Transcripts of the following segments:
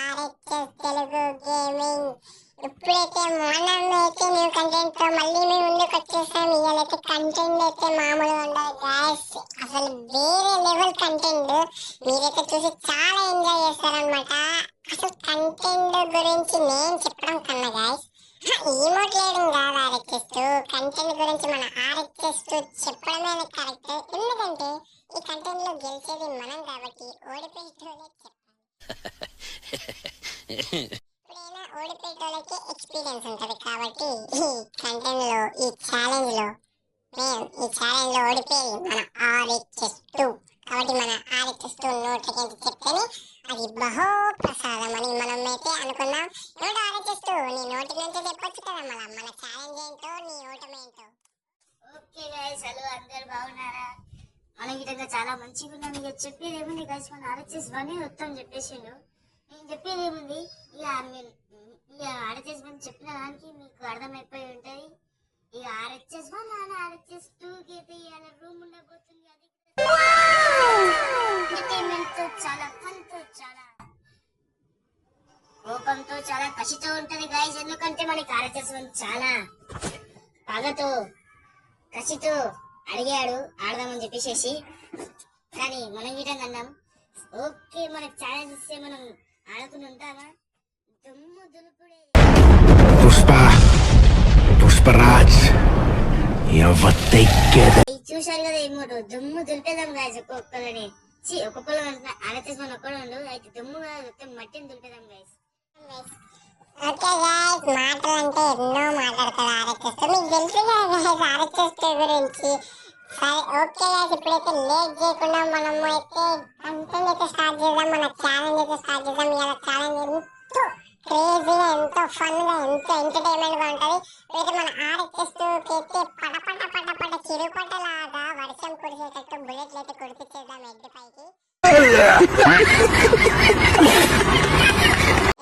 RHS Telugu gaming. ఇప్పుడైతే మనమైతే new content తో మళ్ళీ మేము ముందుకు వచ్చేసాం. ఇవాళైతే కంటెంట్ అయితే మామూలుగా ఉండదు గాయస్, అసలు వేరే లెవెల్ కంటెంట్. మీరైతే చూసి చాలా ఎంజాయ్ చేస్తారనమాట. అసలు కంటెంట్ గురించి నేను చెప్పడం కన్నా గాయస్, ఈమోట్ లేయడం కాదు ఆర్హెచ్ఎస్, కంటెంట్ గురించి మన ఆర్హెచ్ఎస్ చెప్పడమే కరెక్ట్. ఎందుకంటే ఈ కంటెంట్ లో గెలిచేది మనం కాబట్టి ఓడిపోయేటోళ్ళే చెప్పాలి. ఎప్పుడైనా ఓడిపోయేటోళ్ళకి ఎక్స్పీరియన్స్ ఉంటది కాబట్టి ఈ కంటెంట్ లో ఈ ఛాలెంజ్ లో ఓడిపోయి మన ఆర్హెచ్ఎస్ కాబట్టి మన ఆర్హెచ్ఎస్ నోట్లకి చెప్తేనే అది బహో ప్రసాదం అని మనం అయితే అనుకున్నాం. ఏమిటో ఆర్హెచ్ఎస్ నీ నోటి నుంచి చెప్పొచ్చు కదా, మన ఛాలెంజ్ ఏంటో నీ ఓటమేంటో. ఓకే గైస్, హలో అందరు బాగున్నారా? మన విధంగా చాలా మంచిగా ఉన్నాం. ఇక చెప్పేది ఏముంది గైస్, మన ఆర్హెచ్ఎస్ వన్ మొత్తం చెప్పేసిండు. నేను చెప్పేది ఏముంది, ఇక ఆర్హెచ్ఎస్ వన్ చెప్పిన దానికి మీకు అర్థమైపోయి ఉంటది. ఇక ఆర్హెచ్ఎస్ వన్ ఆర్హెచ్ఎస్ టూ కి అయితే ఇవాళ రూమ్ ఉండబోతుంది. అది ఎంటర్టైన్మెంట్ తో చాలా ఫన్ తో చాలా కోపంతో చాలా కసితో ఉంటది గైస్. ఎందుకంటే మనకి ఆర్హెచ్ఎస్ వన్ చాలా పగతో కసితో అడిగాడు ఆడదామని చెప్పేసి, కానీ మనం గిటంగా అన్నాం. ఓకే, మనకు ఛాలెంజ్ ఇస్తే మనం ఆడకుండా ఉంటామా? దుమ్ము దులుపుడే పుష్పరాజ్ చూశారు కదా ఏమోటో, దుమ్ము దులిపేదాం గాయస్. ఒక్కొక్కరిని ఒక్కొక్కరు ఆర్హెచ్ఎస్ వన్ ఒక్కడు ఉండు, అయితే దుమ్ము మట్టిని దులిపేదాం గాయస్. ఓకే గాయ్స్, మాటలు అంటే ఎన్నో మాట్లాడతారు ఆర్హెచ్ఎస్, మీకు తెలుసు కదా గాయ్స్ ఆర్హెచ్ఎస్ గురించి. సరే ఓకే గాయ్స్, ఇప్పుడైతే లేట్ చేయకుండా మనము అయితే కంటెంట్ అయితే స్టార్ట్ చేద్దాం. మన ఛాలెంజ్ అయితే స్టార్ట్ చేద్దాం. ఇలా ఛాలెంజ్ ఎంతో క్రేజీగా, ఎంతో ఫన్ గా, ఎంతో ఎంటర్టైన్మెంట్ గా ఉంటది. అయితే మన ఆర్హెచ్ఎస్ అయితే పట చిరుపటలాగా వర్షం కురిసేటట్టు బుల్లెట్లు అయితే కురిపించేద్దాం హెడ్ పైకి.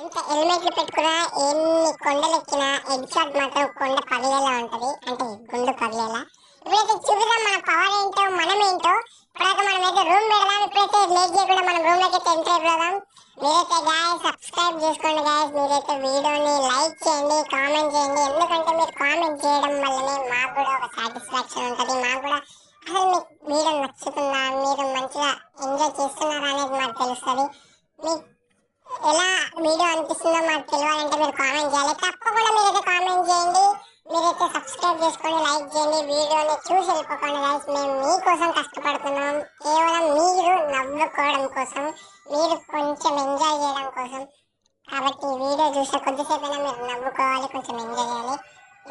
ఎంత హెల్మెట్లు పెట్టుకున్నా, ఎన్ని కొండలు ఎక్కినా హెడ్ షాట్ మాత్రం కొండ పగిలేలా ఉంటది, అంటే గుండు పగిలేలా. ఇప్పుడైతే చూద్దాం మన పవర్ ఏంటో, మనం ఏంటో. ఇప్పుడైతే మనం అయితే రూమ్ పెడదాం. ఇప్పుడైతే లేట్ చేయకుండా మనం రూమ్ లోకి అయితే ఎంటర్ అయిపోదాం. మీరైతే గాయస్ సబ్స్క్రైబ్ చేసుకోండి గాయస్, మీరైతే వీడియోని లైక్ చేయండి, కామెంట్ చేయండి. ఎందుకంటే మీరు కామెంట్ చేయడం వల్లనే మాకు కూడా ఒక సాటిస్ఫాక్షన్ ఉంటుంది. మాకు కూడా అసలు మీకు వీడియో నచ్చుతుందా, మీరు మంచిగా ఎంజాయ్ చేస్తున్నారా అనేది మాకు తెలుస్తుంది. మీకు ఎలా వీడియో అనిపిస్తుందో మాకు తెలియాలంటే మీరు కామెంట్ చేయాలి. తప్పకుండా మీరైతే కామెంట్ చేయండి, మీరైతే సబ్స్క్రైబ్ చేసుకొని లైక్ చేయండి. వీడియోని చూసి వెళ్ళిపోకండి గైస్, మేము మీకోసం కష్టపడుతున్నాం. కేవలం మీరు నవ్వుకోవడం కోసం, మీరు కొంచెం ఎంజాయ్ చేయడం కోసం. కాబట్టి వీడియో చూసే కొద్దిసేపైనా మీరు నవ్వుకోవాలి, కొంచెం ఎంజాయ్ చేయాలి.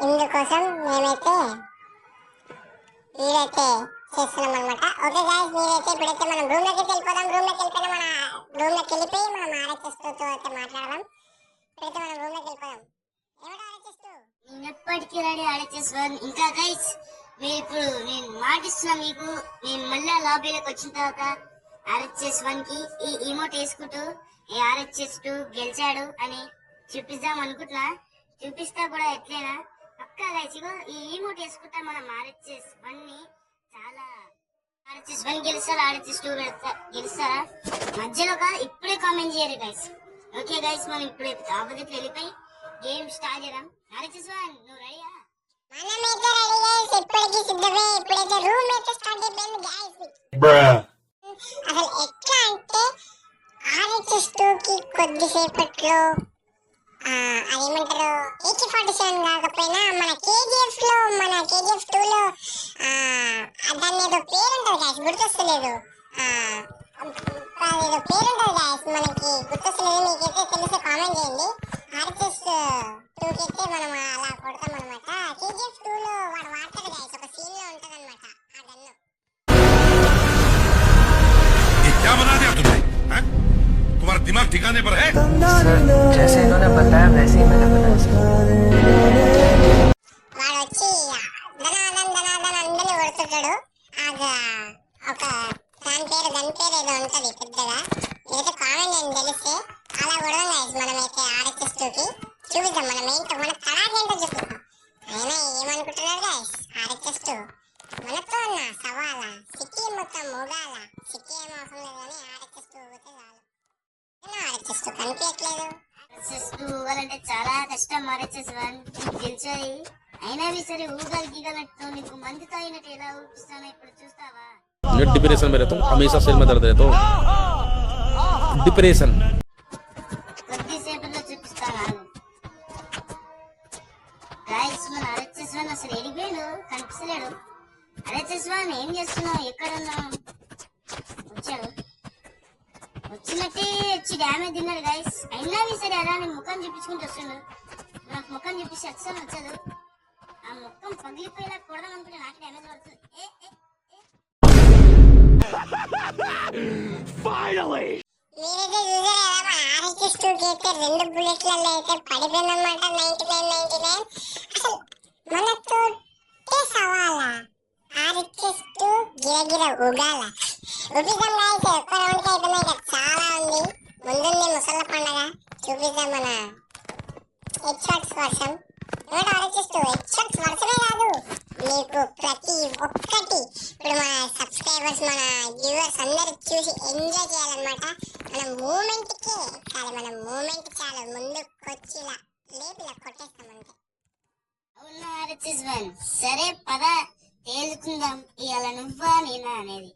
ఇందుకోసం మేమైతే వీడైతే చేస్తున్నాం అనమాట. ఓకే గాయస్, మీరైతే ఇప్పుడైతే మనం రూమ్ లోకి వెళ్ళిపోదాం. రూమ్ లోకి వెళ్ళిపోయినా మన రూమ్ లోకి వెళ్ళిపోయి మనం ఆర్హెచ్ఎస్ తో అయితే మాట్లాడదాం. ఇప్పుడైతే మనం రూమ్ లోకి వెళ్ళిపోదాం. ఏమిటో ఆర్హెచ్ఎస్ నేను ఎప్పటికీ రెడీ ఆర్హెచ్ఎస్ వన్. ఇంకా గైస్, మీరు ఇప్పుడు నేను మాటిస్తున్నా మీకు, నేను మళ్ళీ లాబీలోకి వచ్చిన తర్వాత ఆర్హెచ్ఎస్ వన్ కి ఈ ఇమోట్ వేసుకుంటూ ఈ ఆర్హెచ్ఎస్ టూ గెలిచాడు అని చూపిద్దాం అనుకుంటున్నా. చూపిస్తా కూడా ఎట్లయినా పక్కా గైస్. ఇగో ఈ ఇమోట్ వేసుకుంటా మనం ఆర్హెచ్ఎస్ వన్ ని చాలా ఆర్హెచ్ఎస్ వన్ గెలుస్తారా, ఆర్హెచ్ఎస్ టూ గెలుస్తారా మధ్యలో కాదు, ఇప్పుడే కామెంట్ చేయరు గైస్. ఓకే గైస్, మనం ఇప్పుడే ఆపోజిట్ వెళ్ళిపోయి గేమ్ స్టార్ట్ చేద్దాం. ఆర్హెచ్ఎస్ వన్ నువ్వు రెడీయా? మనమైతే రెడీ గైస్, ఇప్పటికి సిద్ధమే. ఇప్పుడైతే రూమ్ అయితే స్టార్ట్ అయిపోయింది గైస్. అసలు ఎట్లా అంటే ఆర్హెచ్ఎస్ టూ కి కొద్దిసేపట్లో అదేమంటారు AK-47 కాకపోయినా మన KGF లో, మన KGF 2 లో దాన్ని ఏదో పేరు ఉంటుంది గాయస్, గుర్తొస్తలేదు. అదేదో పేరు ఉంటుంది గాయస్, మనకి గుర్తొస్తలేదు. మీకైతే తెలిసి కామెంట్ చేయండి. ఆర్హెచ్ఎస్ 2 కి అయితే మనం అలా కొడతాం అనమాట. KGF 2 లో వాడు వాడతాడు గాయస్, ఒక సీన్ లో ఉంటది అనమాట ఆ గన్ను. तुम्हारा दिमाग ठिकाने पर है? जैसे इन्होंने बताया वैसे ही मैंने बताया. వాడు వచ్చి ధనాధన్ అందరినీ కొడుతుంటాడు. ఒక గన్ పేరు ఏదో ఉంటది పెద్దగా. ఏదైతే కామెంట్ అని తెలిస్తే అలా కొడదాం గైస్. మనమైతే ఆర్హెచ్ఎస్ 2 కి చూపిద్దాం మనం ఏంటో, మన తడాకేంటో చూపిద్దాం. అయినా ఏమనుకుంటున్నారు గైస్, ఆర్హెచ్ఎస్ 2 మనతో ఉన్న సవాలా, సిటీ మొత్తం మొగాల, సిటీ ఏం అవసరం లేదు కానీ ఆర్హెచ్ఎస్ 2 పోతే చాలు. ఆర్హెచ్ఎస్ కనిపించట్లేదు. ఆర్హెచ్ఎస్ ఊగాలంటే చాలా కష్టం. ఆర్హెచ్ఎస్ గెలిచాయి అయినా సరే ఊగాలి గీగాలంటూ నీకు మంది తాగినట్టు ఎలా ఊపిస్తానో ఇప్పుడు చూస్తావా? नेट डिप्रेशन में रहता हूँ, हमेशा सिर में दर्द रहता हूँ, डिप्रेशन। కొద్దిసేపట్లో చూపిస్తాను. గైస్ మన ఆర్హెచ్ఎస్ అసలు ఎడిపోయాడు, కనిపిస్తలేడు. ఆర్హెచ్ఎస్ ఏం చేస్తున్నావు, ఎక్కడున్నావు? వచ్చాడు, వచ్చినట్టే వచ్చి డ్యామేజ్ తిన్నాడు గైస్. అయినా సరే అలా నేను ముఖం చూపించుకుంటూ వస్తుండు. నాకు ముఖం చూపిస్తే అస్సలు వచ్చాడు. ఆ ముఖం పగిలిపోయేలా కొడదాం అనుకుంటే నాకు డ్యామేజ్ పడుతుంది. మీరైతే చూసారు కదా, మన ఆర్హెచ్ఎస్ అయితే 2 బుల్లెట్లలో అయితే పడిపోయిందన్నమాట. 99 అసలు మనతో సవాలా ఆర్హెచ్ఎస్ గిరగిర ఉగాల చూపిద్దాం గాయస్. ఎక్కువ రౌండ్కి అయిపోయినాయి కదా, చాలా ఉంది ముందుంది ముసళ్ళ పండగ. చూపిద్దాం మన హెడ్ షాట్స్ వర్షం. ఏమంటే ఆర్హెచ్ఎస్ హెడ్ షాట్స్ వర్షమే కాదు, మీకు ప్రతి ఒక్కటి ఇప్పుడు మన సబ్స్క్రైబర్స్ మన వ్యూవర్స్ అందరు చూసి ఎంజాయ్ చేయాలన్నమాట. మన మూమెంట్కి చాలు, మన మూమెంట్ చాలు, ముందుకొచ్చి ఇలా లేపి ఇలా కొట్టేస్తామంటే. అవునా ఆర్హెచ్ఎస్ సరే పద తేలుకుందాం ఇవాళ నువ్వా నేనా అనేది.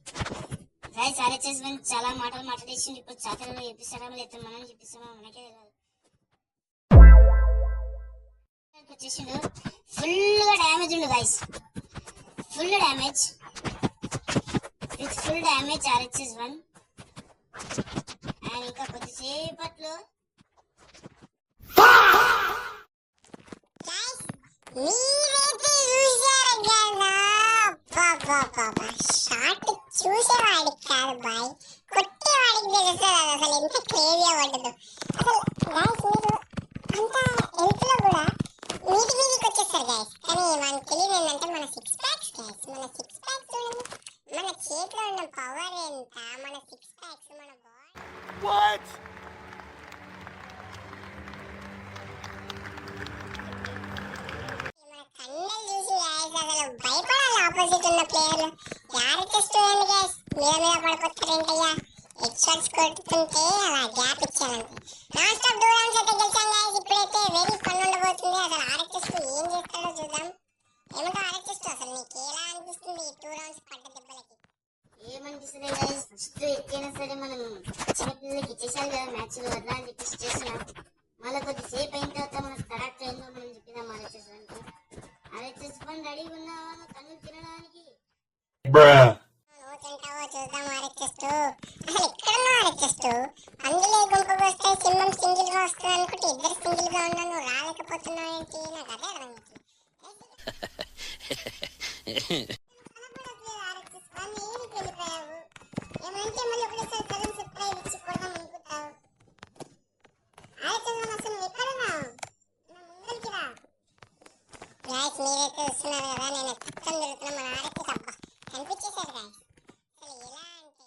గైస్ ఆర్హెచ్ఎస్ చాలా మాటలు మాట్లాడేసింది. ఇప్పుడు చాకరీలో చెప్పిస్తారా లేకపోతే మనం చెప్పిస్తామా మనకే తెలియదు. వచ్చేసిండు, ఫుల్ గా డ్యామేజ్ ఉండు guys, full damage with full damage RHS and ఇంకా కొద్దిసేపట్లో మీరైతే చూసారు కదా, షాట్ చూసేవాడికి కాదు బాయ్, కొట్టేవాడికి తెలుస్తుంది అసలు ఎంత క్రేజీగా పడ్డదు. అసలు గాయస్ మీరు అంత హెల్త్ లో కూడా మీదికి వచ్చేస్తారు గాయస్. కానీ మనకు తెలియదు ఏంటంటే మన 6 ప్యాక్స్ గాయస్, మన 6 ప్యాక్స్ చూడండి, మన చేతిలో ఉన్న పవర్ ఎంత, మన 6 ప్యాక్స్ మన బాడీ కండలు చూసి గాయస్ అసలు భయపడాలి ఆపోజిట్ ఉన్న ప్లేయర్లు. ఆర్హెచ్ఎస్ చూడండి గాయస్, మీద పడిపోతారేంటయ్యా, హెడ్ షాట్స్ కొట్టుకుంటే అలా గ్యాప్ ఇచ్చానంటే. నాన్ స్టాప్ 2 రౌండ్స్ అయితే గెలిచాం గాయస్. ఇప్పుడైతే వెరీ ఫన్ ఉండబోతుంది. అసలు ఆర్హెచ్ఎస్ ఏం చేస్తాడో చూద్దాం. ఏమంటో ఆర్హెచ్ఎస్ అసలు నీకు ఎలా అనిపిస్తుంది ఈ 2 రౌండ్స్ పడ్డ దెబ్బలకి? ఏమనిపిస్తుంది గైస్, ఫస్ట్ ఎక్కైనా సరే మనం చిన్నపిల్లలకి ఇచ్చేసారు కదా మ్యాచ్ లో వద్దా అని చెప్పేసి చేస్తున్నాం. మళ్ళీ కొద్దిసేపు అయిన తర్వాత మనకు కరెక్ట్ అయిందో మనం చెప్పినాం ఆర్హెచ్ఎస్ ఆర్హెచ్ఎస్ రెడీగా ఉన్నావా కన్ను తినడానికి? తింటావో చూద్దాం ఆర్హెచ్ఎస్. అసలు ఎక్కడున్నావు ఆర్హెచ్ఎస్? అందులో గుంపుకు వస్తే సింహం సింగిల్ గా వస్తుంది అనుకుంటే ఇద్దరు సింగిల్ గా ఉన్నా, నువ్వు రాలేకపోతున్నావు ఏంటి? నాకు అదే అర్థం కావట్లేదు. ఏమంటే మళ్ళీ ఒకటేసారి సగం సబ్స్క్రైబ్ ఇచ్చి కొడదాం అనుకుంటావు. ఆర్హెచ్ఎస్ అసలు నువ్వు ఎక్కడున్నావు? నా ముందరికి రా. గాయస్ మీరైతే చూస్తున్నారు కదా, నేను పక్కన దొరుకుతున్నా మన ఆర్హెచ్ఎస్. అబ్బా కనిపించేశారు గాయస్. అసలు ఎలా అంటే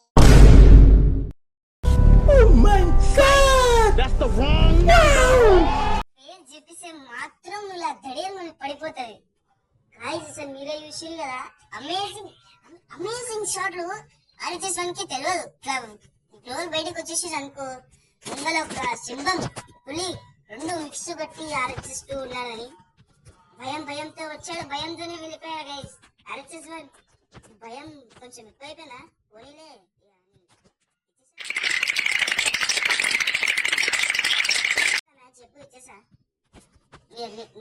ఏం చెప్పేస్తే మాత్రం ఇలా దడియం పడిపోతుంది. గాయస్ అసలు మీరే చూసిరు కదా, అమేజింగ్ షాట్లు ఆర్హెచ్ఎస్ కి తెలియదు. ఇట్లా డోర్ బయటకు వచ్చేసి అనుకో, ముంగల ఒక సింహం పులి 2 మిక్స్ పెట్టి ఆర్హెచ్ఎస్ ఉన్నాడని భయంతో వచ్చాడు, భయంతోనే వెళ్ళిపోయాడు గైస్. ఆర్హెచ్ఎస్ భయం కొంచెం ఎక్కువైపోయినా పోనీలే. మ్యాచ్ చెప్పు ఇచ్చేసా,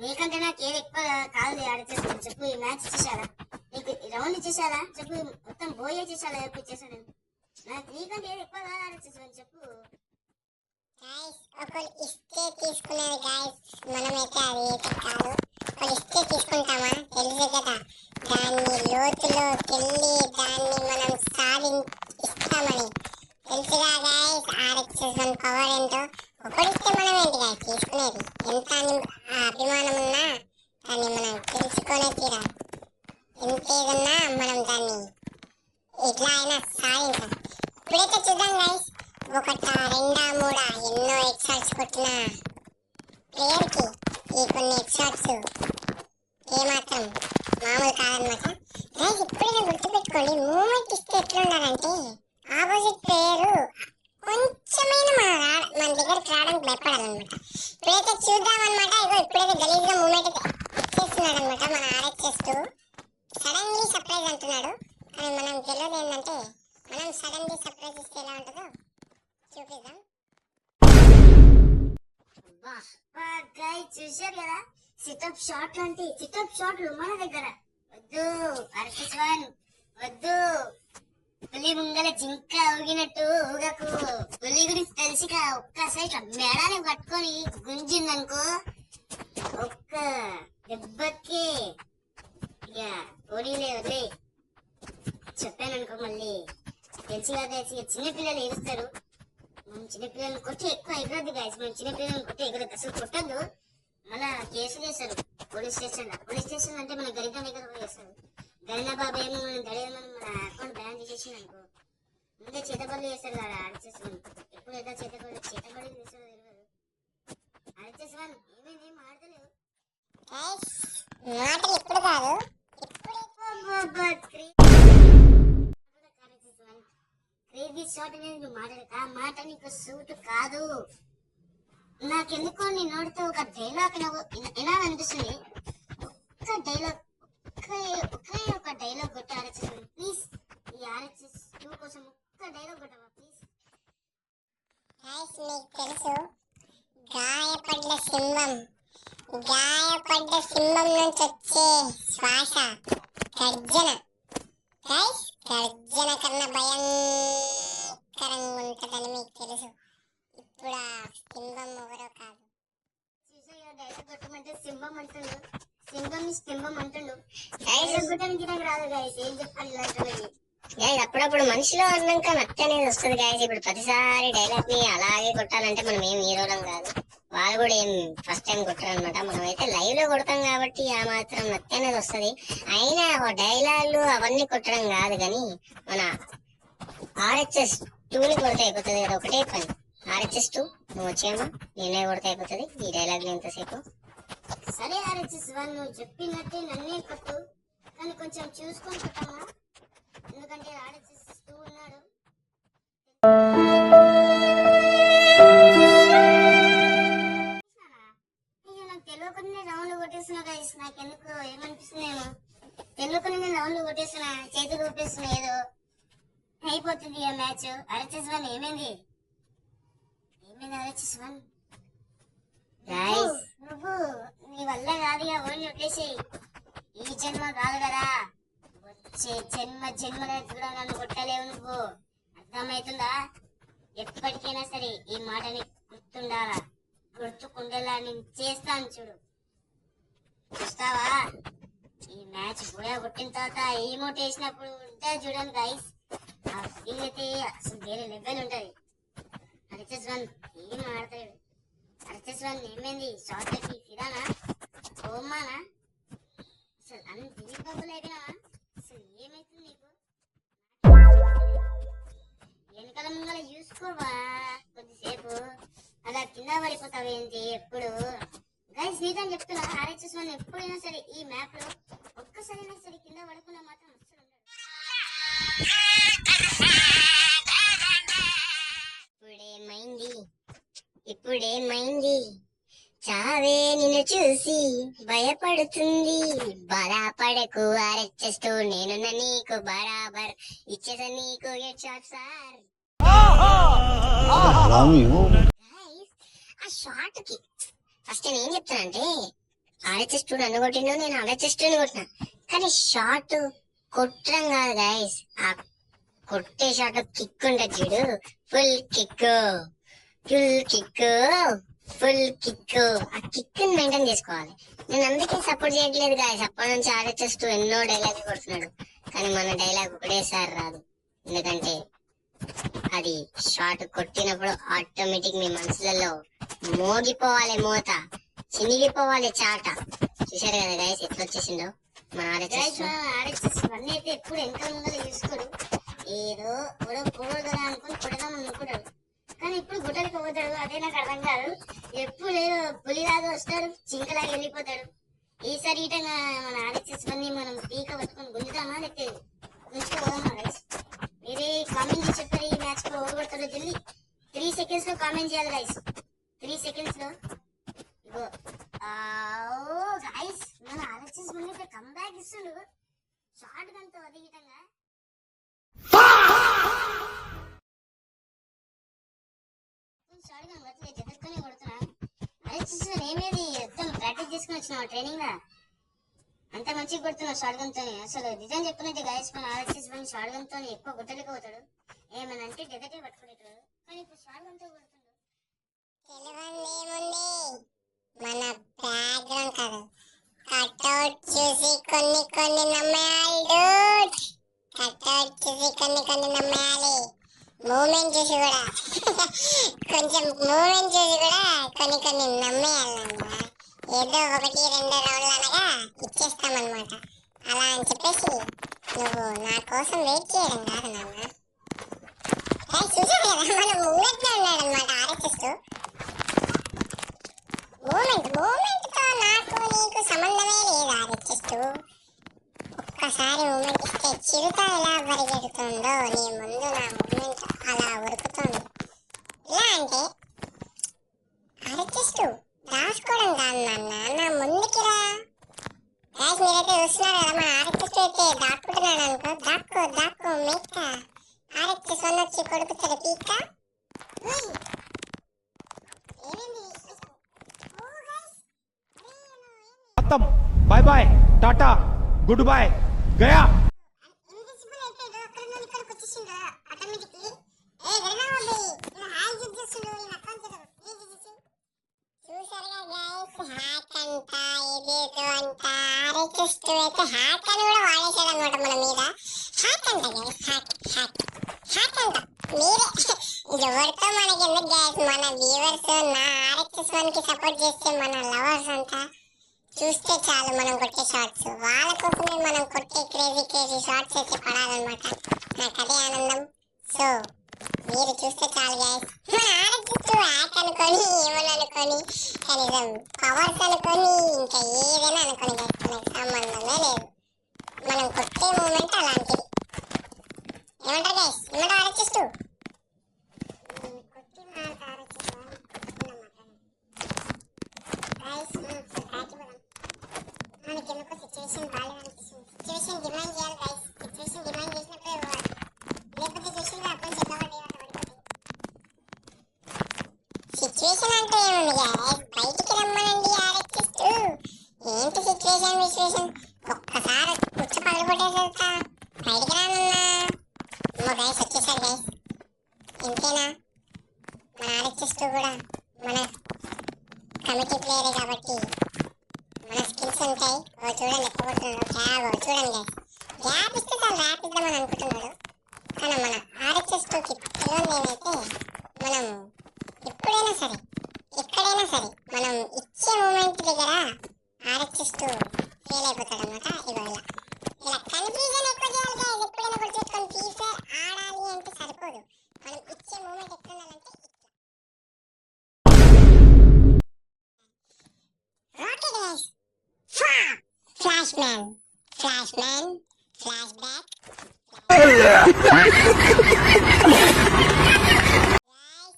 నీకంటే నాకు ఏది ఎక్కువ కాదు ఆర్హెచ్ఎస్ చెప్పు. ఈ మ్యాచ్ ఇచ్చేసారా నీకు, రౌండ్ ఇచ్చేసారా చెప్పు, మొత్తం బోయే చేసారా చెప్పు, ఇచ్చేసాను నాకు. నీకంటే ఏది ఎక్కువ కాదు ఆర్హెచ్ఎస్ చెప్పు. గాయస్ ఒకరు ఇస్తే తీసుకునేది గాయస్, మనమైతే అది అయితే కాదు. ఒకరు ఇస్తే తీసుకుంటామా? తెలుసు కదా, దాన్ని లోతులోకి వెళ్ళి దాన్ని మనం సాధిస్తామని తెలుసుగా గాయస్. ఆర్హెచ్ఎస్ పవర్ ఏంటో ఒకరిస్తే మనం ఏంటి గాయస్ తీసుకునేది. ఎంత అభిమానం ఉన్నా దాన్ని మనం తెలుసుకునే తీరాలి. ఎంత ఏదన్నా మనం దాన్ని ఎట్లా అయినా సాధించాలి. ఇప్పుడైతే చూద్దాం గాయస్, 1, 2, 3 ఎన్నో హెడ్ షాట్స్ కొట్టిన ప్లేయర్ కి ఈ కొన్ని హెడ్ షాట్స్ ఏమాత్రం మామూలు కాదనమాట. గైస్ ఇప్పుడైనా గుర్తుపెట్టుకోండి, మూమెంట్ ఇస్తే ఎట్లుండాలంటే ఆపోజిట్ ప్లేయర్ కొంచెమైనా మన దగ్గరికి రావడానికి భయపడాలన్నమాట. ఇప్పుడైతే చూద్దామన్నమాట. ఇగో ఇప్పుడైతే గలీజ్గా మూమెంట్ చేస్తున్నాడు అనమాట మన RHS 2. సడన్లీ సర్ప్రైజ్ అంటున్నాడు. కానీ మనం గెలవదు ఏంటంటే మనం సడన్లీ సర్ప్రైజ్ ఇస్తే ఎలా ఉంటుందో చూపిద్దాం. గైస్ చూశారు కదా, సిటప్ షాట్ లాంటి సిటప్ షాట్లు మన దగ్గర. వద్దు RHS 1 వద్దు. పులి ముంగల జింక ఊగినట్టు ఊగకు. పులి గురించి తెలిసిక ఒక్కసారి మెడాన్ని పట్టుకొని గుంజిందనుకో ఒక్క దెబ్బకి ఇక పోనీలే వదిలే. చెప్పాననుకో మళ్ళీ తెలిసి కదా చిన్నపిల్లలు ఏడుస్తారు. మనం చిన్నపిల్లల్ని కొట్టి ఎక్కువ ఎగరద్దు గాయస్. మనం చిన్నపిల్లల్ని కొట్టి ఎగరద్దు, అసలు కొట్టద్దు. మళ్ళా కేసులు వేస్తారు పోలీస్ స్టేషన్ అంటే మన గరిగా దగ్గర వేస్తారు. గరినా బాబా ఏమో మనం గడియమని మన అకౌంట్ బ్యాన్ చేసేసింది అనుకో, ముందే చేతబడులు చేస్తారు కదా RHS 1. ఎప్పుడు ఎలా చేతబడి చేస్తారో తెలియదు. RHS 1 ఏమైంది ఏం ఆడతలేవు. మాటలు ఇప్పుడు కాదు, క్రేజీ షాట్ అనేది నువ్వు మాట్లాడక ఆ మాట నీకు సూట్ కాదు. నాకెందుకో నీ నోటితో ఒక డైలాగ్ ఎలా అనిపిస్తుంది. ఒక్క డైలాగ్ ఒకే ఒక డైలాగ్ కొట్టు RHS 1 ప్లీజ్. ఈ RHS 2 కోసం ఒక్క డైలాగ్ కొట్టవా ప్లీజ్. మీకు తెలుసు గాయపడ్డ సింహం నుంచి వచ్చే శ్వాస గర్జన. గర్జన కన్నా భయంకరంగా ఉంటుందని మీకు తెలుసు. ఇప్పుడు ఆ సింహం ఎవరో కాదు. డైలాగ్ కొట్టమంటే సింహం అంటుండు, సింహం స్తింభం అంటుండు. డైలాగ్ కొట్టడానికి నాకు రాదు గాయస్, ఏం చెప్పాలి ఇలాంటివి. అప్పుడప్పుడు మనిషిలో అన్నాక నచ్చ అనేది వస్తుంది గాయస్. ఇప్పుడు ప్రతిసారి డైలాగ్ ని అలాగే కొట్టాలంటే మనం ఏం హీరోలం కాదు, వాళ్ళు కూడా ఏం ఫస్ట్ టైం కొట్టారు అనమాట. మనం అయితే లైవ్ లో కొడతాం కాబట్టి ఆ మాత్రం నచ్చ అనేది వస్తుంది. అయినా డైలాగ్లు అవన్నీ కొట్టడం కాదు కానీ మన RHS 2 ని కొడితే అయిపోతుంది కదా, ఒకటే పని. RHS 2 నువ్వు వచ్చేయమ్మా, నేనే కొడితే అయిపోతుంది ఈ డైలాగ్ ఎంతసేపు. సరే RHS 1 నువ్వు చెప్పినట్టే నన్నే కొట్టు, కానీ కొంచెం చూసుకొని కొట్టమ్మా, ఎందుకంటే RHS 2 ఉన్నాడు. నాకు తెలియకుండా రౌండ్ కొట్టేస్తున్నా గైస్. నాకెందుకు ఏమనిపిస్తుందేమో తెలియకుండా రౌండ్ కొట్టేస్తున్నా, చేతులు కొట్టేస్తున్నా, ఏదో అయిపోతుంది ఆ మ్యాచ్. RHS 1 ఏమైంది RHS 1 నువ్వు నీ వల్ల కాదుగా, ఓన్లీ కొట్టేసేయి. ఈ జన్మ కాదు కదా, వచ్చే జన్మల కూడా నన్ను కొట్టలేవు నువ్వు, అర్థమవుతుందా? ఎప్పటికైనా సరే ఈ మాటని గుర్తుకుండేలా నేను చేస్తాను చూడు, చూస్తావా? ఈ మ్యాచ్ కూడా కొట్టిన తర్వాత ఈమోట్ వేసినప్పుడు ఉంటుంది చూడండి గైస్, ఆ ఫీల్ అయితే అసలు వేరే లెవెల్ ఉంటది. RHS 1 ఏం ఆడతాడు. RHS 1 ఏమైంది? షార్ట్లకి ఫిరానా ఓమానా? అసలు అన్ని దీపబుల్ అయిపోయినావా? అసలు ఏమైతుంది నీకు? వెనకాల ముంగల చూసుకోవా కొద్దిసేపు, అలా కింద పడిపోతావేంటి ఎప్పుడు? గైస్ నీతో చెప్తున్నా, RHS 1 ఎప్పుడైనా సరే ఈ మ్యాప్ లో ఒక్కసారైనా సరే కింద పడకుండా మాత్రం అసలు ఉండదు. ఇప్పుడేమైంది చావే నిన్ను చూసి భయపడుతుంది. బలపడకు RHS 2, నేనున్న నీకు బరాబర్ ఇచ్చేసా నీకు హెడ్ షాట్ సార్. ఆ షాట్ కి ఫస్ట్ నేను ఏం చెప్తానంటే, RHS 2 నన్ను కొట్టిండు, నేను RHS 2 కొట్టినా. కానీ షాట్ కొట్టడం కాదు గైస్, ఆ కొట్టే షాట్ కిక్ ఉంటుంది చూడు, ఫుల్ కిక్ ఆ కిక్ ని మెయింటైన్ చేసుకోవాలి. నేను అందుకే సపోర్ట్ చేయట్లేదు గాయస్. అప్పటి నుంచి RHS 2 ఎన్నో డైలాగ్ కొడుతున్నాడు, కానీ మన డైలాగ్ ఒకటేసారి రాదు. ఎందుకంటే అది షాట్ కొట్టినప్పుడు ఆటోమేటిక్ మీ మనసులలో మోగిపోవాలి, మోత చినిగిపోవాలి చాట. చూసారు కదా గైస్ ఎట్లా వచ్చేసిందో మన RHS 1 అయితే ఎప్పుడు వెనకాల ముంగల చూసుకోడు, ఏదో పోడు కదా అనుకుని కొడదాం అనుకుంటాడు, కానీ ఇప్పుడు గుట్టలకు పోతాడు. అదే నాకు అర్థం కాదు. ఎప్పుడు పులిలాగా వస్తాడు, చింకలాగా వెళ్ళిపోతాడు. ఈసారి ఈటంగా మన RHS 1 మనం పీక పట్టుకొని గుంజుతామా లేకపోతే గుంజుకోదామా గైస్? మీరే కామెంట్ చేసి చెప్తారు ఈ మ్యాచ్ లో ఓడిపడతారో జల్దీ 3 seconds లో కామెంట్ చేయాలి గైస్. 3 seconds లో ఇగో గైస్ మన ఆర్ఎస్ఎస్ ముందు కంబ్యాక్ ఇస్తుండు షార్ట్ గన్ తో అదే విధంగా. షార్ట్ గన్ వచ్చి జగత్కొని కొడుతున్నా. ఆర్ఎస్ఎస్ ఏమేది మొత్తం ప్రాక్టీస్ చేసుకుని వచ్చిన ట్రైనింగ్ లా అంత మంచిగా కొడుతున్నా షార్ట్ గన్ తోని. అసలు నిజం చెప్పినట్టు గైస్ మన ఆర్ఎస్ఎస్ వన్ షార్ట్ గన్ తోని ఎక్కువ కొట్టలేకపోతాడు. ఏమన్నా అంటే డెదటే పట్టుకునేటాడు, కానీ ఇప్పుడు షార్ట్ గన్ తో కొడుతుండు. తెలియదేముంది, మన బ్యాక్గ్రౌండ్ కాదు కట్అవుట్ చూసి కొన్ని నమ్మేయాలి. కట్అవుట్ చూసి కొన్ని నమ్మేయాలి. మూమెంట్ చూసి కూడా కొంచెం మూమెంట్ చూసి కూడా కొన్ని నమ్మేయాలన్నమాట. ఏదో 1-2 రౌండ్లు అనగా ఇచ్చేస్తామన్నమాట. అలా అని చెప్పేసి నువ్వు నా కోసం వెయిట్ చేయడం కాదు నాన్న. చూసారు కదా మన మూమెంట్ లో ఉన్నాడనమాట ఆర్ఎస్ఎస్. మూమెంట్ తో నాకు నీకు సంబంధమే లేదు ఆర్ఎస్ఎస్. ఒక్కసారి మూమెంట్ ఇస్తే చిరుత ఎలా పరిగెడుతుందో నీ ముందు నా మూమెంట్ అలా ఉరుకుతుంది. ఇలా అంటే ఆర్ఎస్ఎస్ దాచుకోవడం కాదు నాన్న, నా ముందుకి రా. గాయస్ మీరైతే చూస్తున్నారు కదా మన ఆర్ఎస్ఎస్ అయితే దాక్కుంటున్నాడు అనుకో. దాక్కో మేక. ఆర్ఎస్ఎస్ వన్ వచ్చి కొడుకుతాడు పీక. खत्म, bye bye, tata, goodbye, गया. ఎవరితో మనకి ఎందుకు గ్యాస్, మన వ్యూవర్స్ నా ఆర్ఎస్ఎస్ వన్ కి సపోర్ట్ చేస్తే మన లవర్స్ అంతా చూస్తే చాలు మనం కొట్టే షార్ట్స్. వాళ్ళ కోసమే మనం కొట్టే క్రేజీ షార్ట్స్ అయితే పడాలన్నమాట. నాకు అదే ఆనందం. సో మీరు చూస్తే చాలు గైస్. మన ఆర్ఎస్ఎస్ హ్యాక్ అనుకొని ఏమని అనుకొని కనీసం పవర్స్ అనుకొని ఇంకా ఏదైనా అనుకొని గైస్ మనకు సంబంధమే లేదు. మనం కొట్టే మూమెంట్ అలాంటిది. ఏమంటారు గైస్? ఏమంటారు ఆర్ఎస్ఎస్? మనకెందుకో సిచ్యువేషన్ బాగా అనిపిస్తుంది. సిచ్యువేషన్ డిమాండ్ చేయాలి గైస్. సిచ్యువేషన్ డిమాండ్ చేసినప్పుడే పోవాలి, లేకపోతే సిచ్యువేషన్ అప్పుడు సిచ్యువేషన్ అంటే ఏముంది గైస్, బయటికి రమ్మనండి ఆర్ఎస్ఎస్. ఏంటి సిచ్యువేషన్ ఒక్కసారి పుచ్చ పగలు కొట్టేసా బయటికి రానన్నా. గైస్ వచ్చేసారు గైస్. ఇంతేనా? మన ఆర్ఎస్ఎస్ కూడా మన కమిటీ ప్లేయరే కాబట్టి మన స్కిల్స్ ఉంటాయి. చూడండి ఎక్కడ కొడుతున్నాడు గ్యాప్. చూడండి గ్యాప్ ఇస్తే చాలా ర్యాప్ ఇద్దామని అనుకుంటున్నాడు. కానీ మన ఆర్ఎస్ఎస్ టూకి తెలియదేమైతే మనం ఎప్పుడైనా సరే ఎక్కడైనా సరే మనం ఇచ్చే మూమెంట్ దగ్గర ఆర్ఎస్ఎస్ టూ ఫెయిల్ అయిపోతాడు అనమాట. ఇలా కన్ఫ్యూజన్ ఎక్కువ చేయాలి గైస్. ఎప్పుడైనా గుర్తుపెట్టుకొని ఫ్రీ ఫైర్ ఆడాలి అంటే సరిపోదు, మనం ఇచ్చే మూమెంట్ ఎక్కడ ఉండాలంటే Flashman, flashback.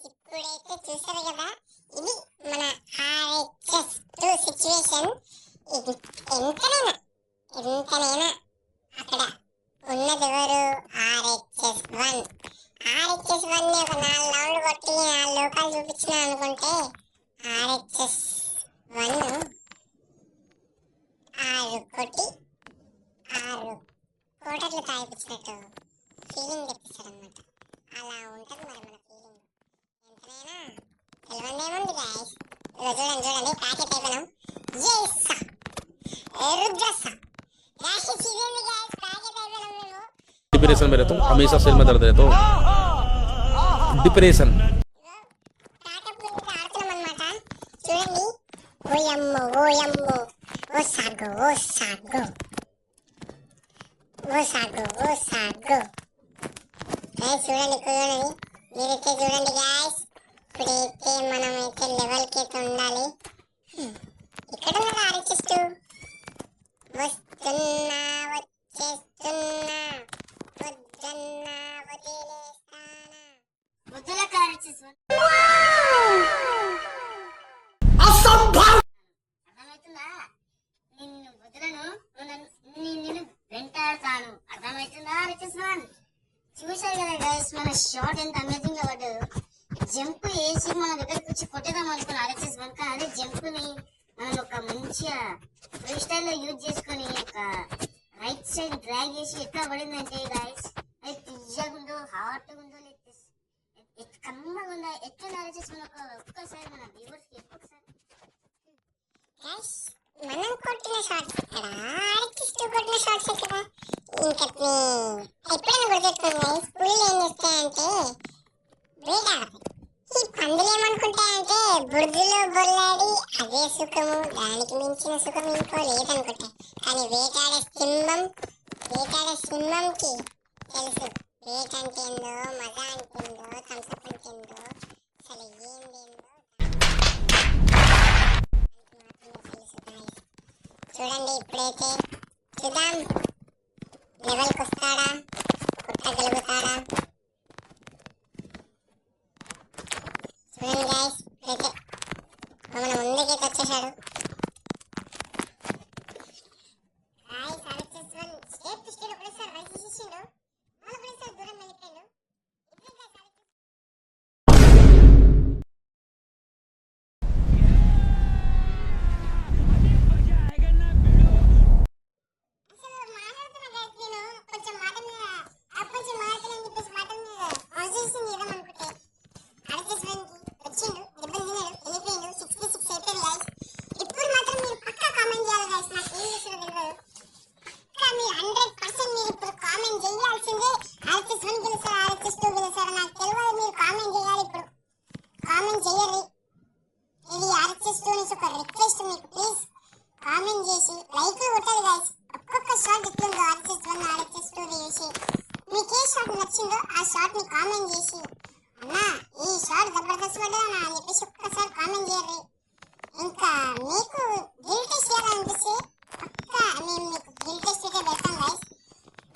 ఇప్పుడైతే చూసారు కదా, ఇది మన ఆర్ఎస్ఎస్ 2 సిచ్యువేషన్. ఎంతనైనా అక్కడ ఉన్నది ఎవరు? ఆర్ఎస్ఎస్ 1. ఆర్ఎస్ఎస్ 1 ని ఒక 4 రౌండ్లు కొట్టి 4 లోకాలు చూపించిన అనుకుంటే ఆర్ఎస్ఎస్ 1 6 కొట్టి 6 కోటర్లు తాగిపించినట్టు ఫీలింగ్ తెప్పిస్తాడు అనమాట. అలా ఉంటుంది మరి మన ఫీలింగ్. ఎంతనైనా తెలియదేముంది గాయస్. చూడండి ప్యాకెట్ అయిపోయినాం. डिप्रेशन में रहता हूँ, हमेशा सिर में दर्द रहता हूँ. डिप्रेशन. చూడండి ఓయమ్మో ఓ సాగో చూడండి మీరైతే చూడండి గాయస్. ఇప్పుడైతే మనమైతే లెవెల్కి అయితే ఉండాలి. ఇక్కడ ఉన్నది ఆర్ఎస్ఎస్ 2. వస్తున్నా వచ్చేస్తున్నా వద్దన్నా వదిలేస్తానా వద్దులక RHS1 అర్థమవుతుందా? నిన్ను వదలను, నిన్ను వెంటాడతాను. అర్థమవుతుందా RHS1? చూశారు కదా గైస్, మన షాట్ ఎంత అమేజింగ్ గా పడ్డదు. జంప్ వేసి మన దగ్గరకు వచ్చి కొట్టేద్దాం అనుకున్న RHS1, కానీ అదే జంప్ ని మనం ఒక మంచిగా ఫ్రీ స్టైల్ లో యూజ్ చేసుకొని ఒక రైట్ సైడ్ డ్రాగ్ చేసి ఎట్లా పడిందంటే గైస్, అది తీయగుందో హాట్ ఉందో లేదు కమ్మగా ఉందా ఎట్లా RHS1 ఒక్కసారి మన వ్యూవర్స్ కి ఒక్కసారి గైస్ మనం కొట్టిన షాట్స్ ఇక్కడ ఆర్టిస్ట్ కొట్టిన షాట్స్ ఇక్కడ ఇంకటి ఎప్పుడైనా గుర్తెట్టుకోండి గైస్, పుల్లు ఏం చేస్తాయంటే వేటాడతాయి. ఈ పందులు ఏమనుకుంటాయంటే బురదలో బొల్లాడి అదే సుఖము, దానికి మించిన సుఖం ఇంకో లేదనుకుంటాయి. కానీ వేటాడే సింహంకి తెలుసు వేట అంటే ఏందో, మజా అంటే ఏందో, థమ్స్అప్ అంటే ఏందో, అసలు ఏందేందో చూడండి. ఇప్పుడైతే చూద్దాం లెవెల్కి వస్తాడా, కొట్టగలుగుతాడా. చూడండి గైస్, ఇప్పుడైతే మన ముందుకైతే వచ్చేసాడు. స్టేట్ స్టేట్ ఒకటేసారి రైస్ చేసిండు, ఒకటేసారి దూరం వెళ్ళిపోయాడు. కామెంట్ చేసి లైక్ కొట్టాలి గైస్. ఒక్కొక్క షాట్ ఎట్లుందో RHS1 RHS2 చేసి మీకు ఏ షాట్ నచ్చిందో ఆ షాట్ ని కామెంట్ చేసి అన్నా ఈ షాట్ జబర్దస్త్ పడ్డదా అని చెప్పేసి ఒక్కసారి కామెంట్ చేయండి. ఇంకా మీకు గిల్ టెస్ట్ చేయాలనిపిస్తే పక్కా మేము మీకు గిల్ టెస్ట్ అయితే పెడతాం గైస్.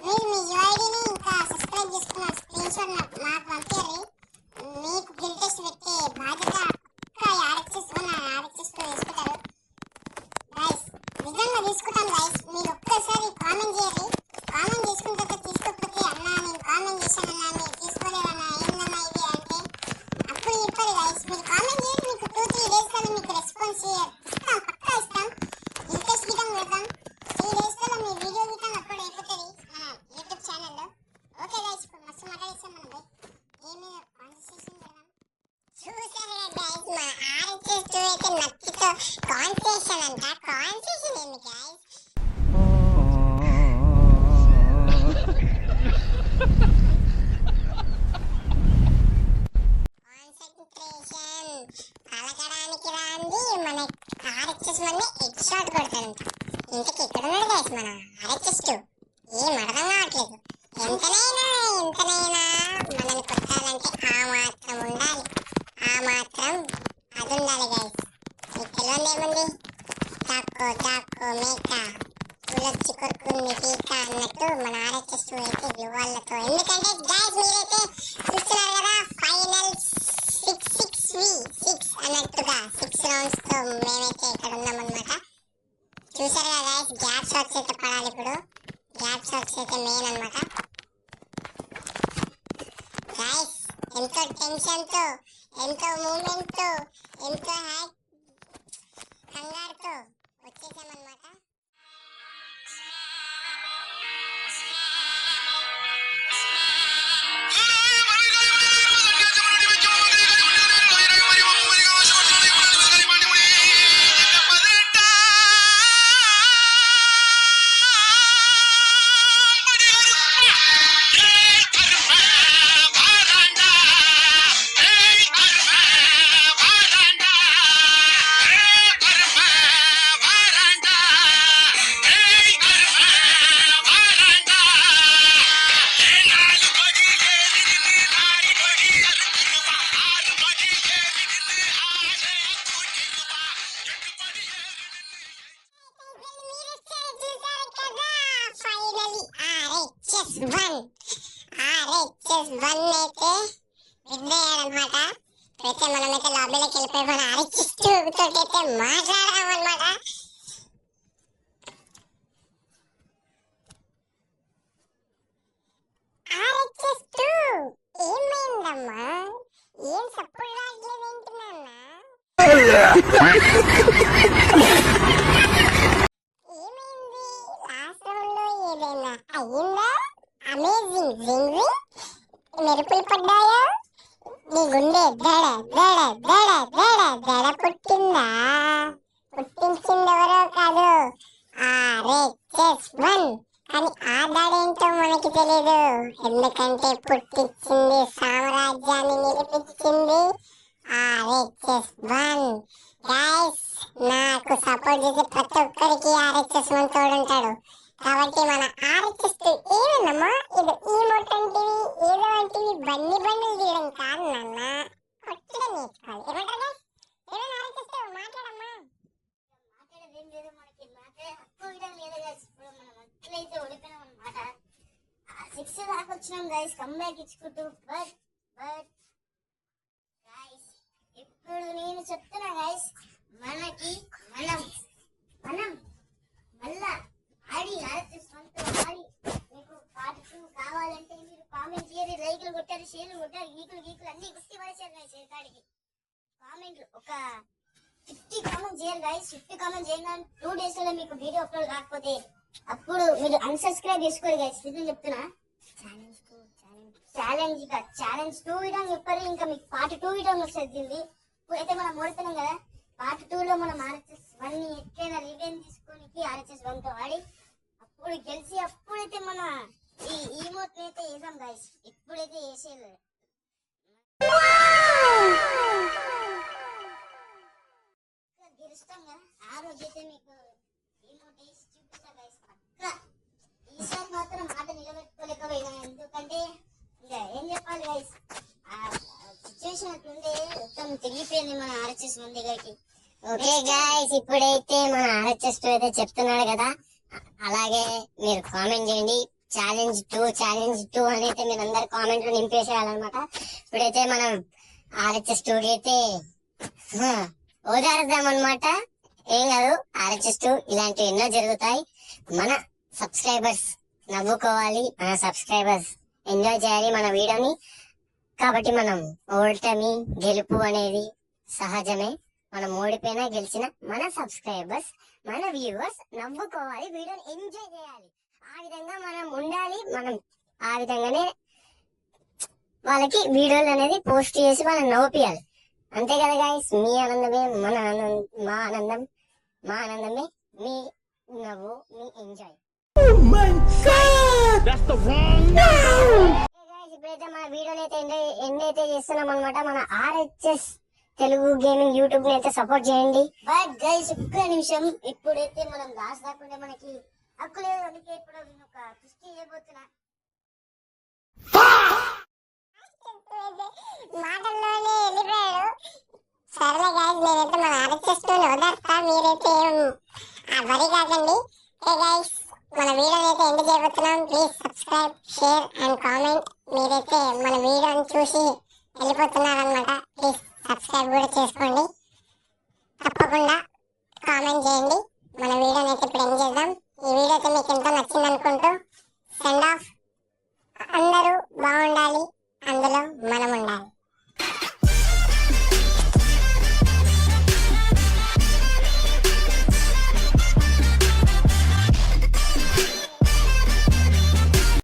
మీరు మీ యూఐడిని ఇంకా సబ్స్క్రైబ్ చేసుకున్న స్క్రీన్ షాట్ మాకు పంపించండి. మీకు గిల్ టెస్ట్ పెట్టే బాధ్యత పక్కా RHS1 RHS2 తీసుకుంటారు గైస్. నిజంగా తీసుకుంటాం గైస్. మీరు ఒక్కసారి కామెంట్ చేయండి. కామెంట్ చేసుకున్న తర్వాత తీసుకోకపోతే అన్నా నేను కామెంట్ చేశానన్నా మీరు తీసుకోలేదన్నా ఏందన్నా ఇది అంటే అప్పుడు చెప్పారు గైస్. మీరు కామెంట్ చేయండి, మీకు 2-3 days కల్లా మీకు రెస్పాన్స్ ఇస్తాం, పక్కా ఇస్తాం. ఇంట్రెస్ట్ గిటం పెడతాం. 3 days కల్లా మీ వీడియో గిటం అప్లోడ్ అయిపోతుంది మన యూట్యూబ్ ఛానల్లో. ఓకే గైస్, ఇప్పుడు మస్తు మాట్లాడిస్తాం మనం గేమ్ మీద కాన్సన్ట్రేషన్ పెడదాం. చూసారు గైస్, మా RHS2 అయితే నచ్చితో కాన్సన్ట్రేషన్ అంట. కాన్సన్ట్రేషన్ ఏంది గైస్? కాన్సన్ట్రేషన్ పలకడానికి రాంది మన RHS1 హెడ్ షాట్ కొడతాడంట. ఇంతకి ఎక్కడున్నాడు గైస్ మన RHS2? ఏం అర్థం కావట్లేదు. ఎంతనైనా మనల్ని కొట్టాలంటే ఆ మాత్రం ఉండాలి, ఆ మాత్రం అది ఉండాలి గైస్. మీకు తెలియదు ఏముంది, టాకో మేక పులొచ్చి కొరుకుంది పీక అన్నట్టు మన RHS2 అయితే గ్లూవాళ్ళతో. ఎందుకంటే గైస్ మీరైతే చూస్తున్నారు కదా, ఫైనల్ 6 అన్నట్టుగా 6 rounds తో మేమైతే ఇక్కడ ఉన్నామన్నమాట. చూసారు కదా గైస్, గ్యాప్ షాట్స్ అయితే పడాలి ఇప్పుడు. గ్యాప్ షాట్స్ అయితే మెయిన్ అన్నమాట గైస్. ఎంతో టెన్షన్ తో, ఎంతో మూమెంట్ తో, ఎంతో కంగారుతో వచ్చేసామన్నమాట. RHS1 అయితే విన్ అయ్యాడు అయితే మనమైతే లాబీలోకి వెళ్ళిపోయి మన ఆర్హెచ్ఎస్ తోటి అయితే మాట్లాడదాం అన్నమాట. ఆర్హెచ్ఎస్ ఏమైందమ్మా? ఏం సపోర్ట్ రావట్లేదు ఏంటి నాన్న? ఏమైంది? లాస్ట్ రౌండ్ లో ఏదైనా అయ్యిందా? అమేజింగ్ జింగ్ మెరుపులు పడ్డాయా? నీ గుండె దడ దడ దడ దడ దడ పుట్టిందా? పుట్టించింది ఎవరో కాదు, RHS1. కానీ ఆ దాడేంటో మనకి తెలియదు, ఎందుకంటే పుట్టించింది, సామ్రాజ్యాన్ని నిలిపించింది RHS1. గైస్, నాకు సపోర్ట్ చేసే ప్రతి ఒక్కరికి RHS1 తోడుంటాడు. కాబట్టి మన RHS2 ఏమన్నమ్మా, ఇది ఈమోట్ అంటివి ఏదో అంటివి బండి బండిలు తీయడం కాదు నాన్న, కొట్టడం నేర్చుకోవాలి. ఏమంటారు గైస్? ఏమైనా RHS2 మాట్లాడమ్మా. మాట్లాడేదేం లేదు, మనకి మాట్లాడే హక్కు ఇవ్వడం లేదు గైస్. ఇప్పుడు మనం అట్లయితే ఓడిపోయినాం అన్నమాట. 6 దాకా వచ్చినాం గైస్, కంబ్యాక్ ఇచ్చుకుంటూ. బట్ గైస్, ఇప్పుడు నేను చెప్తున్నా గైస్, మనకి మనం మళ్ళా ఆడి ఆలోచిస్తుంటూ ఆడి మీకు పార్ట్ 2 కావాలంటే మీరు కామెంట్ చేయండి. లైక్లు కొట్టారు, షేర్లు కొట్టారు, గీకులు అన్ని గుర్తి పడేసారు గైస్. కాడికి కామెంట్లు ఒక 50 కామెంట్ చేయరు గైస్. 50 కామెంట్ చేయగానే 2 days లో మీకు వీడియో అప్లోడ్ కాకపోతే అప్పుడు మీరు అన్సబ్స్క్రైబ్ చేసుకోరు గైస్. ఇది చెప్తున్నా, ఛాలెంజ్ 2 ఇవ్వడం చెప్పారు. ఇంకా మీకు పార్ట్ 2 ఇవ్వడం వస్తుంది. ఇప్పుడైతే మనం ఓడుతున్నాం కదా, పార్ట్ 2 లో మనం RHS1 ని ఎట్లయినా రివెంజ్ తీసుకోనికి RHS1 తో ఆడి అప్పుడు గెలిచి అప్పుడైతే మన ఈ ఈమోట్ అయితే వేసాం గైస్. ఇప్పుడైతే వేసేయలేదు, గెలుస్తాం కదా, ఆ రోజైతే మీకు ఈమోట్ వేసి చూపిస్తా గైస్. పక్కా ఈసారి మాత్రం మాట నిలబెట్టుకోలేకపోయినా, ఎందుకంటే ఇంకా ఏం చెప్పాలి గైస్, ఆ సిచ్యువేషన్ అట్లుండే మొత్తం తెగిపోయింది మన RHS1 దగ్గరికి. ఓకే గైస్, ఇప్పుడైతే మన RHS2 అయితే చెప్తున్నాడు కదా, అలాగే మీరు కామెంట్ చేయండి. ఛాలెంజ్ 2 అని అయితే మీరు అందరు కామెంట్లు నింపేసేయాలన్నమాట. ఇప్పుడైతే మనం RHS2 అయితే ఓదారుద్దాం అనమాట. ఏం కాదు, RHS2 ఇలాంటివి ఎన్నో జరుగుతాయి. మన సబ్స్క్రైబర్స్ నవ్వుకోవాలి, మన సబ్స్క్రైబర్స్ ఎంజాయ్ చేయాలి మన వీడియోని. కాబట్టి మనం ఓటమి గెలుపు అనేది సహజమే. మనం ఓడిపోయినా గెలిచినా మన సబ్స్క్రైబర్స్, మన వ్యూవర్స్ నవ్వుకోవాలి, వీడియోని ఎంజాయ్ చేయాలి. ఆ విధంగా మనం ఉండాలి. మనం ఆ విధంగానే వాళ్ళకి వీడియోలు అనేది పోస్ట్ చేసి వాళ్ళని నవ్వుపియాలి. అంతే కదా గైస్, మీ ఆనందమే మన ఆనందం, మా ఆనందమే మీ నవ్వు, మీ ఎంజాయ్. ఇప్పుడైతే మన వీడియోని అయితే ఎండ్ అయితే చేస్తున్నాం అనమాట. మన RHS తెలుగు గేమింగ్ యూట్యూబ్ ని అయితే సపోర్ట్ చేయండి. బట్ గైస్, ఒక్క నిమిషం, ఇప్పుడైతే మనం లాస్ట్ దాకుంటే మనకి హక్కు లేదు. అందుకే ఇప్పుడు నేను ఒక కుస్తీ చేయబోతున్నా. మాటల్లోనే వెళ్ళిపోయాడు. సరేలే గైస్, నేనైతే మన RHS2 వదిలేస్తా, మీరైతే వరి కాకండి. ఏ గైస్, మన వీడియోని అయితే ఎండ్ చేయబోతున్నాం. Please subscribe, share and comment. మీరైతే మన వీడియోని చూసి వెళ్ళిపోతున్నారనమాట. ప్లీజ్ సబ్స్క్రైబ్ కూడా చేసుకోండి, తప్పకుండా కామెంట్ చేయండి. మన వీడియోని అయితే ఇప్పుడు ఎండ్ చేద్దాం. ఈ వీడియో అయితే మీకు ఎంతో నచ్చింది అనుకుంటూ సెండ్ ఆఫ్. అందరూ బాగుండాలి, అందులో మనం ఉండాలి.